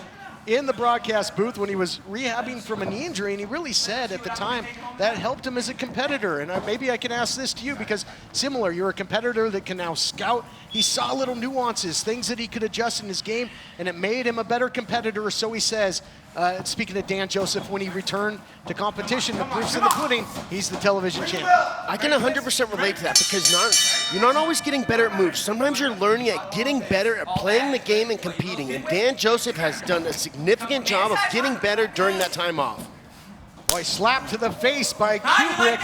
in the broadcast booth when he was rehabbing from a knee injury, and he really said at the time that helped him as a competitor. And maybe I can ask this to you, because similar, you're a competitor that can now scout. He saw little nuances, things that he could adjust in his game, and it made him a better competitor, so he says. Speaking of Dan Joseph, when he returned to competition, the proof's in the pudding, he's the television champion. I can 100% relate to that, because you're not always getting better at moves. Sometimes you're learning at getting better at playing the game and competing, and Dan Joseph has done a significant job of getting better during that time off. Boy, slapped to the face by Kubrick,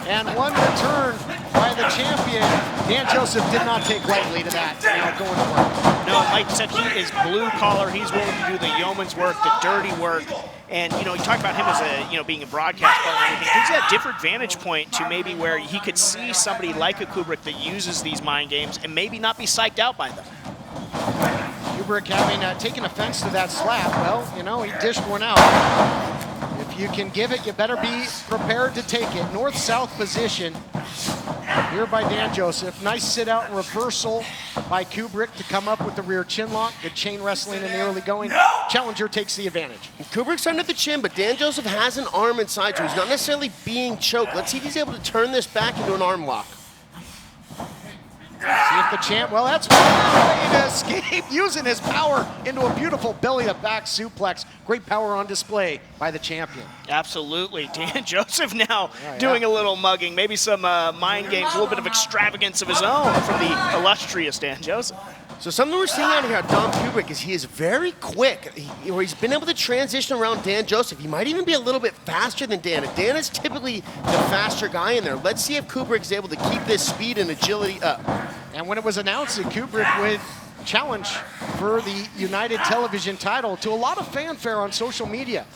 and one return by the champion. Dan Joseph did not take lightly to that, now going to work. No, Mike said he is blue collar. He's willing to do the yeoman's work, the dirty work. And, you talk about him as a, being a broadcast partner and everything. Gives you a different vantage point to maybe where he could see somebody like a Kubrick that uses these mind games and maybe not be psyched out by them. Kubrick having taken offense to that slap, well, he dished one out. If you can give it, you better be prepared to take it. North-south position here by Dan Joseph. Nice sit-out and reversal by Kubrick to come up with the rear chin lock. Good chain wrestling in the early going. Challenger takes the advantage. Kubrick's under the chin, but Dan Joseph has an arm inside, so he's not necessarily being choked. Let's see if he's able to turn this back into an arm lock. See if the champ, well, that's one way to escape, using his power into a beautiful belly-to-back suplex. Great power on display by the champion. Absolutely. Dan Joseph now doing a little mugging, maybe some mind games, a little bit of extravagance of his own from the illustrious Dan Joseph. So something we're seeing out here at Dom Kubrick is he is very quick. He's been able to transition around Dan Joseph. He might even be a little bit faster than Dan. And Dan is typically the faster guy in there. Let's see if Kubrick is able to keep this speed and agility up. And when it was announced that Kubrick would challenge for the United Television title, to a lot of fanfare on social media,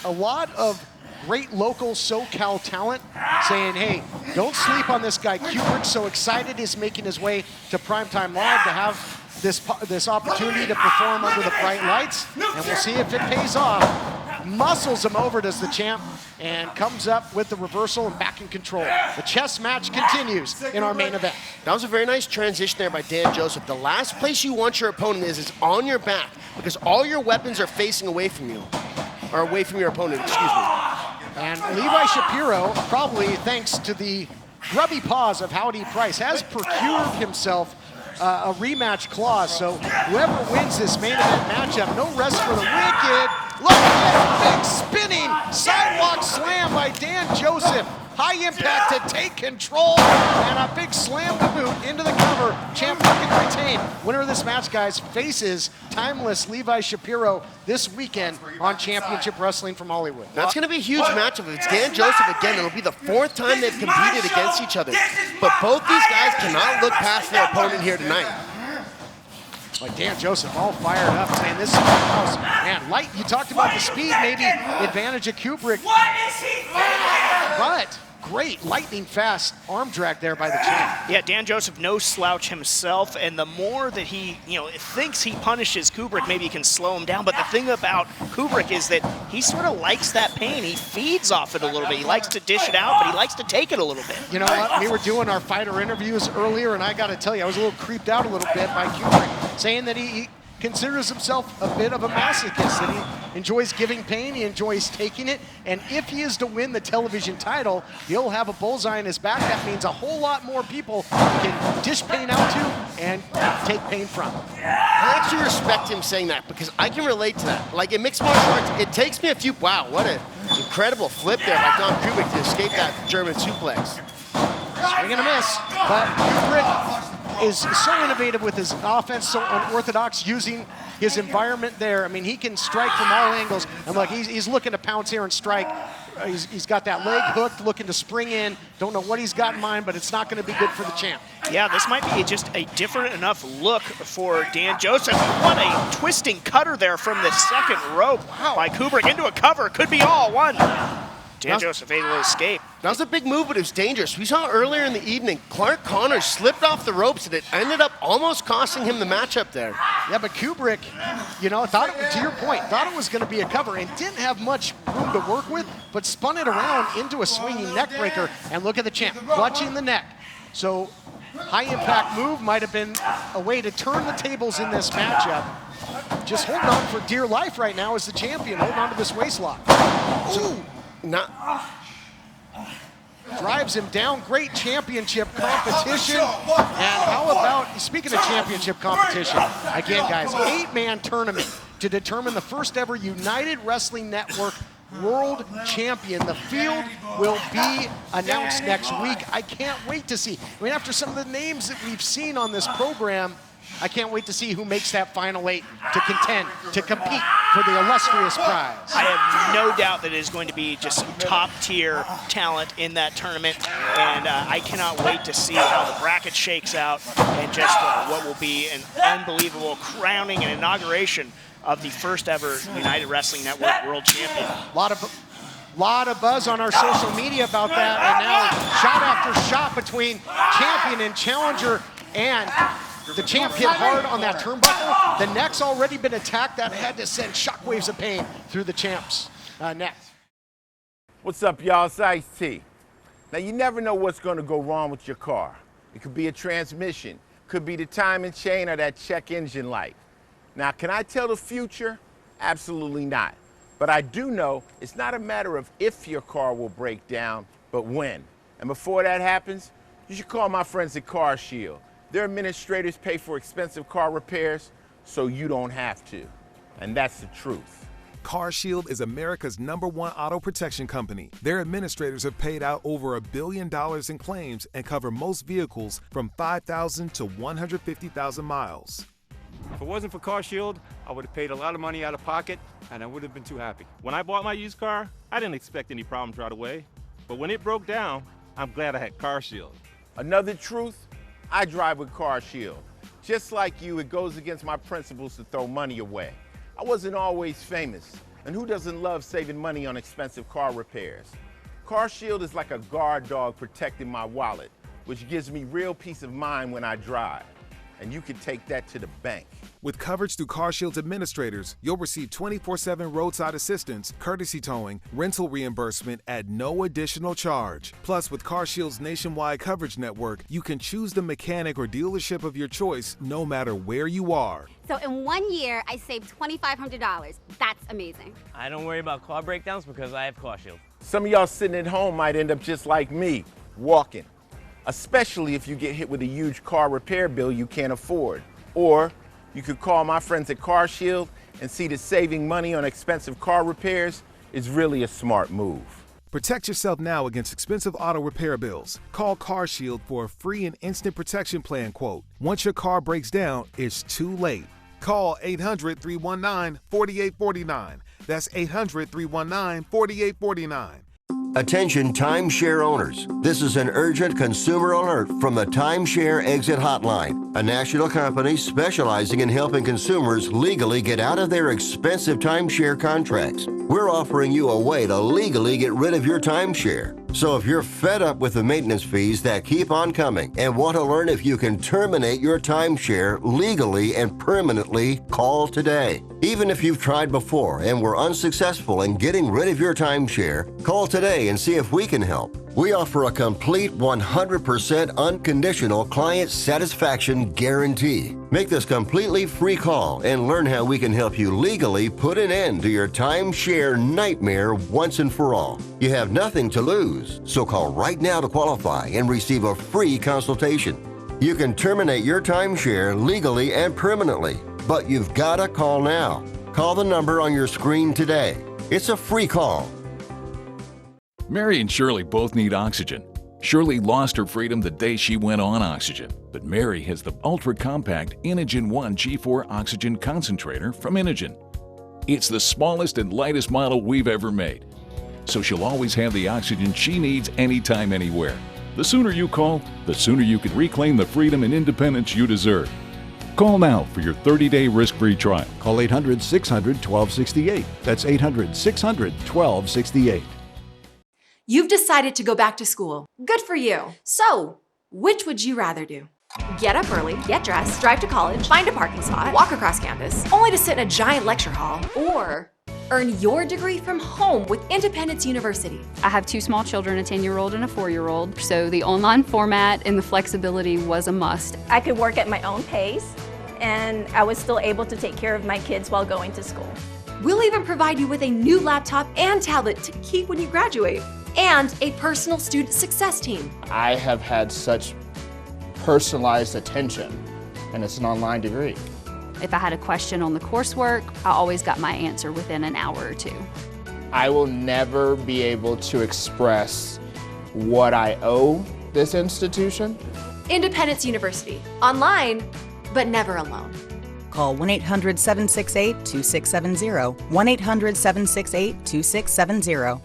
a lot of great local SoCal talent saying, hey, don't sleep on this guy. Kubrick's so excited he's making his way to Primetime Live to have this opportunity to perform under the bright lights, and we'll see if it pays off. Muscles him over, does the champ, and comes up with the reversal and back in control. The chess match continues in our main event. That was a very nice transition there by Dan Joseph. The last place you want your opponent is on your back, because all your weapons are facing away from you, or away from your opponent, excuse me. And Levi Shapiro, probably thanks to the grubby paws of Howdy Price, has procured himself a rematch clause. So whoever wins this main event matchup, no rest for the wicked. Look at that big spinning sidewalk slam by Dan Joseph. High impact to take control, and a big slam to boot into the cover. Champ looking to retain. Winner of this match, guys, faces timeless Levi Shapiro this weekend on Championship Wrestling from Hollywood. That's going to be a huge matchup. If it's Dan Joseph again, it'll be the fourth time they've competed against each other. But both these guys cannot look past their opponent here tonight. Like Dan Joseph all fired up, saying this is my house. Man, light, you talked about the speed, maybe advantage of Kubrick. What is he thinking? But great lightning fast arm drag there by the champ. Yeah, Dan Joseph no slouch himself, and the more that he thinks he punishes Kubrick, maybe he can slow him down. But the thing about Kubrick is that he sort of likes that pain. He feeds off it a little bit. He likes to dish it out, but he likes to take it a little bit. You know what? We were doing our fighter interviews earlier, and I got to tell you, I was a little creeped out a little bit by Kubrick, saying that he considers himself a bit of a masochist, that he enjoys giving pain, he enjoys taking it, and if he is to win the television title, he'll have a bullseye in his back. That means a whole lot more people he can dish pain out to and take pain from. I actually respect him saying that, because I can relate to that. Like in mixed martial arts, it takes me a few, wow, what an incredible flip there by Dom Kubrick to escape that German suplex. Swing and a miss, but Kubrick is so innovative with his offense, so unorthodox, using his environment there. I mean, he can strike from all angles, and look, he's looking to pounce here and strike. He's got that leg hooked, looking to spring in. Don't know what he's got in mind, but it's not going to be good for the champ. Yeah, this might be just a different enough look for Dan Joseph. What a twisting cutter there from the second rope by Kubrick into a cover. Could be all one. Dan Joseph able to escape. That was a big move, but it was dangerous. We saw earlier in the evening, Clark Connors slipped off the ropes, and it ended up almost costing him the matchup there. Yeah, but Kubrick, thought it, to your point, thought it was going to be a cover and didn't have much room to work with, but spun it around into a swinging neck breaker. And look at the champ, clutching the neck. So high-impact move might have been a way to turn the tables in this matchup. Just holding on for dear life right now as the champion, holding on to this waist lock. Ooh, drives him down. Great championship competition. And how about, speaking of championship competition, again, guys, 8-man tournament to determine the first ever United Wrestling Network World Champion. The field will be announced next week. I can't wait to see. I mean, after some of the names that we've seen on this program, I can't wait to see who makes that final 8 to contend, to compete for the illustrious prize. I have no doubt that it is going to be just some top-tier talent in that tournament, and I cannot wait to see how the bracket shakes out and just what will be an unbelievable crowning and inauguration of the first ever United Wrestling Network World Champion. Lot of buzz on our social media about that, and now shot after shot between champion and challenger, and the champ hit hard on that turnbuckle. The neck's already been attacked. That had to send shockwaves of pain through the champ's neck. What's up, y'all? It's Ice-T. Now, you never know what's going to go wrong with your car. It could be a transmission, could be the timing chain or that check engine light. Now, can I tell the future? Absolutely not. But I do know it's not a matter of if your car will break down, but when. And before that happens, you should call my friends at Car Shield. Their administrators pay for expensive car repairs, so you don't have to. And that's the truth. CarShield is America's #1 auto protection company. Their administrators have paid out over $1 billion in claims and cover most vehicles from 5,000 to 150,000 miles. If it wasn't for CarShield, I would have paid a lot of money out of pocket, and I would have been too happy. When I bought my used car, I didn't expect any problems right away. But when it broke down, I'm glad I had CarShield. Another truth, I drive with Car Shield. Just like you, it goes against my principles to throw money away. I wasn't always famous, and who doesn't love saving money on expensive car repairs? Car Shield is like a guard dog protecting my wallet, which gives me real peace of mind when I drive. And you can take that to the bank. With coverage through CarShield's administrators, you'll receive 24/7 roadside assistance, courtesy towing, rental reimbursement at no additional charge. Plus, with CarShield's nationwide coverage network, you can choose the mechanic or dealership of your choice no matter where you are. So in 1 year, I saved $2,500. That's amazing. I don't worry about car breakdowns because I have CarShield. Some of y'all sitting at home might end up just like me, walking. Especially if you get hit with a huge car repair bill you can't afford. Or you could call my friends at Car Shield and see that saving money on expensive car repairs is really a smart move. Protect yourself now against expensive auto repair bills. Call CarShield for a free and instant protection plan quote. Once your car breaks down, it's too late. Call 800-319-4849. That's 800-319-4849. Attention timeshare owners. This is an urgent consumer alert from the Timeshare Exit Hotline, a national company specializing in helping consumers legally get out of their expensive timeshare contracts. We're offering you a way to legally get rid of your timeshare. So if you're fed up with the maintenance fees that keep on coming and want to learn if you can terminate your timeshare legally and permanently, call today. Even if you've tried before and were unsuccessful in getting rid of your timeshare, call today and see if we can help. We offer a complete 100% unconditional client satisfaction guarantee. Make this completely free call and learn how we can help you legally put an end to your timeshare nightmare once and for all. You have nothing to lose, so call right now to qualify and receive a free consultation. You can terminate your timeshare legally and permanently, but you've got to call now. Call the number on your screen today. It's a free call. Mary and Shirley both need oxygen. Shirley lost her freedom the day she went on oxygen, but Mary has the ultra-compact Inogen 1 G4 oxygen concentrator from Inogen. It's the smallest and lightest model we've ever made, so she'll always have the oxygen she needs anytime, anywhere. The sooner you call, the sooner you can reclaim the freedom and independence you deserve. Call now for your 30-day risk-free trial. Call 800-600-1268. That's 800-600-1268. You've decided to go back to school. Good for you. So, which would you rather do? Get up early, get dressed, drive to college, find a parking spot, walk across campus, only to sit in a giant lecture hall, or Earn your degree from home with Independence University. I have 2 small children, a 10-year-old and a 4-year-old, so the online format and the flexibility was a must. I could work at my own pace, and I was still able to take care of my kids while going to school. We'll even provide you with a new laptop and tablet to keep when you graduate, and a personal student success team. I have had such personalized attention, and it's an online degree. If I had a question on the coursework, I always got my answer within an hour or 2. I will never be able to express what I owe this institution. Independence University, online, but never alone. Call 1-800-768-2670, 1-800-768-2670.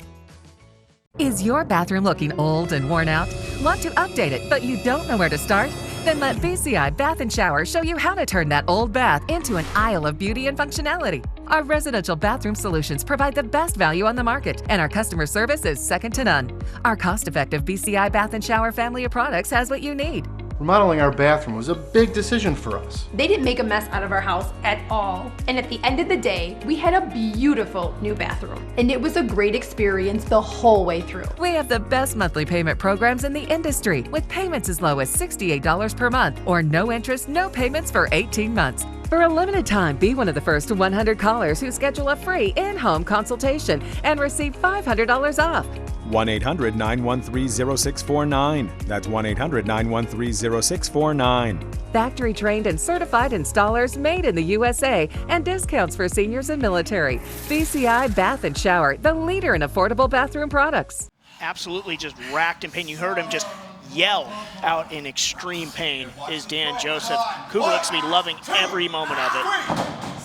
Is your bathroom looking old and worn out? Want to update it, but you don't know where to start? Then let BCI Bath & Shower show you how to turn that old bath into an aisle of beauty and functionality. Our residential bathroom solutions provide the best value on the market, and our customer service is second to none. Our cost-effective BCI Bath & Shower family of products has what you need. Remodeling our bathroom was a big decision for us. They didn't make a mess out of our house at all. And at the end of the day, we had a beautiful new bathroom. And it was a great experience the whole way through. We have the best monthly payment programs in the industry, with payments as low as $68 per month or no interest, no payments for 18 months. For a limited time, be one of the first 100 callers who schedule a free in-home consultation and receive $500 off. 1-800-913-0649. That's 1-800-913-0649. Factory trained and certified installers made in the USA, and discounts for seniors and military. BCI Bath & Shower, the leader in affordable bathroom products. Absolutely just racked in pain. You heard him just yell out in extreme pain is Dan Joseph. Kubrick's be loving every moment of it.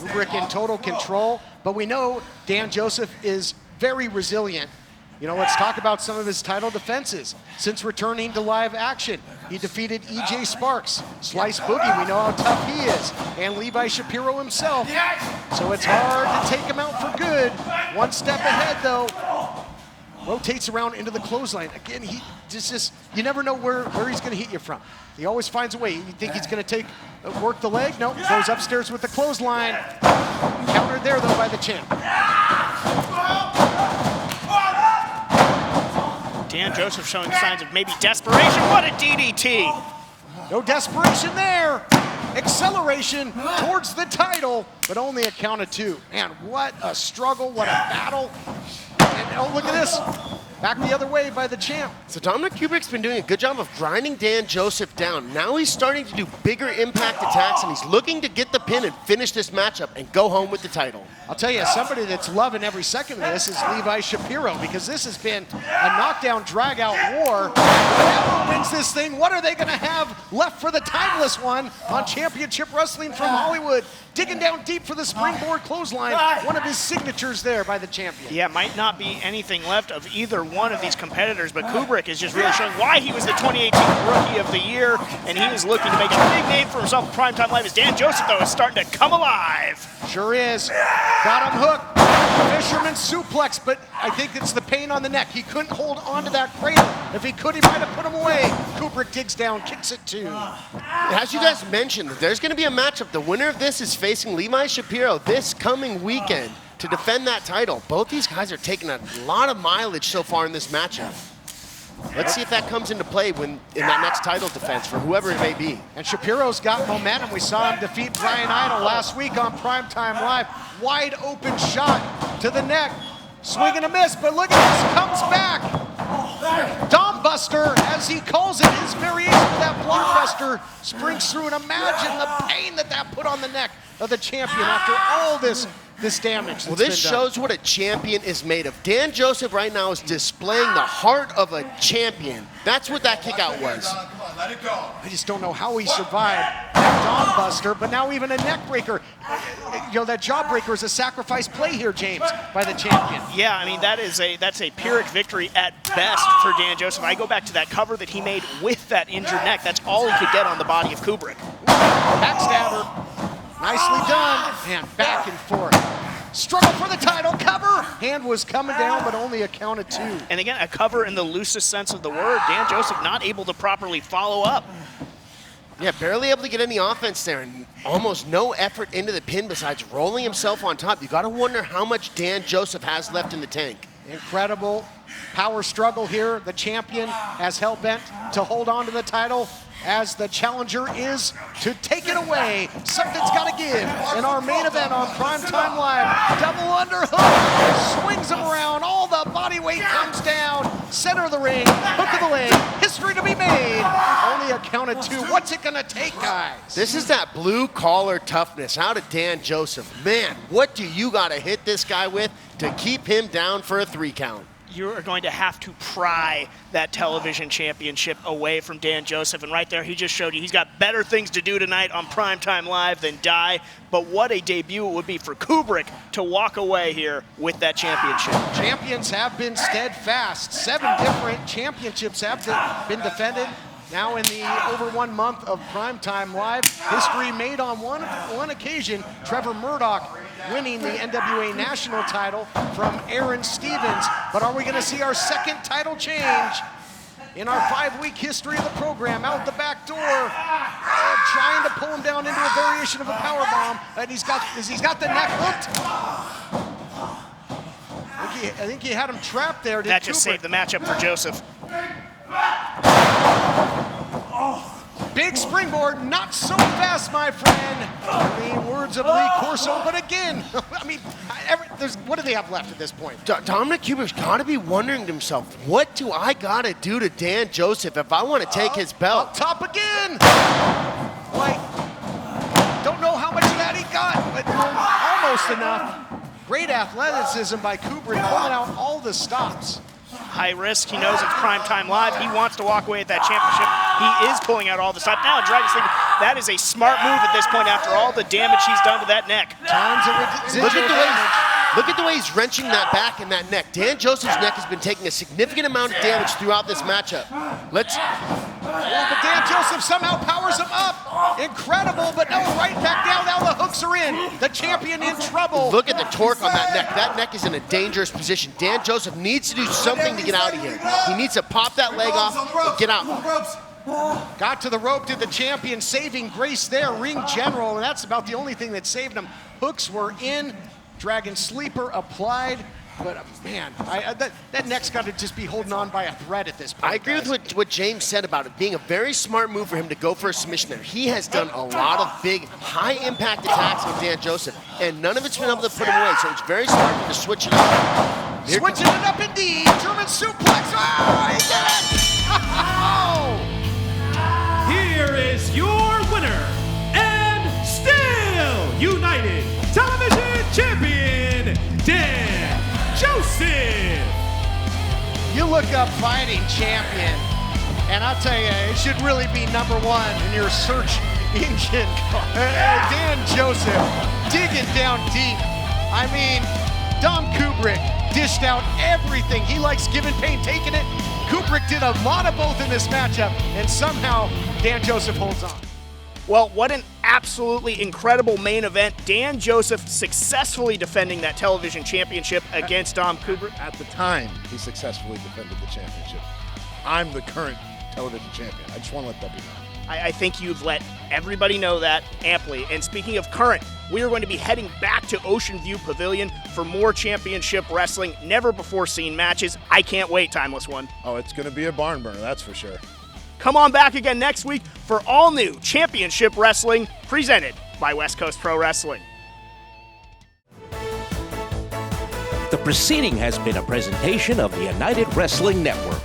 Kubrick in total control, but we know Dan Joseph is very resilient. You know, let's talk about some of his title defenses. Since returning to live action, he defeated E.J. Sparks, Slice Boogie, we know how tough he is, and Levi Shapiro himself. So it's hard to take him out for good. One step ahead, though. Rotates around into the clothesline. Again, he just you never know where he's going to hit you from. He always finds a way. You think he's going to work the leg? No, goes upstairs with the clothesline. Countered there, though, by the champ. Dan Joseph showing signs of maybe desperation. What a DDT! No desperation there. Acceleration towards the title, but only a count of 2. Man, what a struggle, what a battle. And oh, look at this. Back the other way by the champ. So Dominic Kubrick's been doing a good job of grinding Dan Joseph down. Now he's starting to do bigger impact attacks, and he's looking to get the pin and finish this matchup and go home with the title. I'll tell you, somebody that's loving every second of this is Levi Shapiro, because this has been a knockdown, drag-out war. Whoever wins this thing, what are they going to have left for the timeless one on Championship Wrestling from Hollywood? Digging down deep for the springboard clothesline, one of his signatures there by the champion. Yeah, might not be anything left of either one of these competitors, but Kubrick is just really showing why he was the 2018 Rookie of the Year, and he is looking to make a big name for himself in Primetime Live. As Dan Joseph, though, is starting to come alive. Sure is. Got him hooked. Fisherman suplex, but I think it's the pain on the neck. He couldn't hold on to that cradle. If he could, he might have put him away. Kubrick digs down, kicks it too. As you guys mentioned, there's going to be a matchup. The winner of this is facing Levi Shapiro this coming weekend to defend that title. Both these guys are taking a lot of mileage so far in this matchup. Let's see if that comes into play in that next title defense for whoever it may be. And Shapiro's got momentum. We saw him defeat Brian Idol last week on Primetime Live. Wide open shot to the neck. Swing and a miss, but look at this, comes back. Dom Buster, as he calls it, his variation of that block buster springs through, and imagine the pain that put on the neck of the champion after all this damage. Well, this shows what a champion is made of. Dan Joseph right now is displaying the heart of a champion. That's what that kick out was. Let it go. I just don't know how he survived that Dom Buster, but now even a neck breaker. You know, that jaw breaker is a sacrifice play here, James, by the champion. Yeah, I mean, that's a Pyrrhic victory at best for Dan Joseph. I go back to that cover that he made with that injured neck. That's all he could get on the body of Kubrick. Backstabber. Nicely done. And back and forth. Struggle for the title, cover. Hand was coming down, but only a count of 2. And again, a cover in the loosest sense of the word. Dan Joseph not able to properly follow up. Yeah, barely able to get any offense there, and almost no effort into the pin besides rolling himself on top. You got to wonder how much Dan Joseph has left in the tank. Incredible power struggle here. The champion as hell-bent to hold on to the title, as the challenger is to take it away. Something's got to give. In our main event on Primetime Live, double underhook, swings him around, all the body weight comes down, center of the ring, hook of the leg, history to be made. Only a count of 2. What's it gonna take, guys? This is that blue collar toughness out of Dan Joseph. Man, what do you got to hit this guy with to keep him down for a 3 count? You are going to have to pry that television championship away from Dan Joseph. And right there, he just showed you he's got better things to do tonight on Primetime Live than die. But what a debut it would be for Kubrick to walk away here with that championship. Champions have been steadfast. 7 different championships have been defended. Now in the over 1 month of Primetime Live, history made on one occasion. Trevor Murdoch winning the NWA National title from Aaron Stevens. But are we going to see our second title change in our 5-week history of the program? Out the back door, trying to pull him down into a variation of a powerbomb, and he's got the neck hooked. I think he had him trapped there. That just saved the matchup for Joseph. Big springboard, not so fast, my friend. The words of Lee Corso, but again, I mean, what do they have left at this point? Dominic Kubrick's got to be wondering to himself, what do I got to do to Dan Joseph if I want to take his belt? Up top again! Like, don't know how much of that he got, but almost enough. Great athleticism by Kubrick, pulling out all the stops. High risk, he knows it's Primetime Live. He wants to walk away at that championship. He is pulling out all the stops. Now, Dragon Sleeper, that is a smart move at this point after all the damage he's done to that neck. Tons of Look at the way he's wrenching that back and that neck. Dan Joseph's neck has been taking a significant amount of damage throughout this matchup. But Dan Joseph somehow powers him up. Incredible, but no, right back down. Now the hooks are in. The champion in trouble. Look at the torque on that neck. That neck is in a dangerous position. Dan Joseph needs to do something to get out of here. He needs to pop that leg off and get out. Got to the rope, did the champion, saving grace there. Ring general, and that's about the only thing that saved him. Hooks were in. Dragon Sleeper applied, but man, that neck's got to just be holding on by a thread at this point. I agree with what James said about it being a very smart move for him to go for a submission there. He has done a lot of big, high-impact attacks with Dan Joseph, and none of it's been able to put him away, so it's very smart to switch it up. Switching it up indeed, German suplex. Oh, he did it! Here is your winner, and still United Television Champion, Dan Joseph. You look up fighting champion, and I'll tell you, it should really be #1 in your search engine. Dan Joseph, digging down deep. I mean, Dom Kubrick dished out everything. He likes giving pain, taking it. Kubrick did a lot of both in this matchup, and somehow Dan Joseph holds on. Well, what an absolutely incredible main event. Dan Joseph successfully defending that television championship against Dom Kubrick. At the time, he successfully defended the championship. I'm the current television champion. I just want to let that be known. I think you've let everybody know that amply. And speaking of current, we are going to be heading back to Ocean View Pavilion for more championship wrestling, never before seen matches. I can't wait, Timeless One. Oh, it's going to be a barn burner, that's for sure. Come on back again next week for all new championship wrestling presented by West Coast Pro Wrestling. The proceeding has been a presentation of the United Wrestling Network.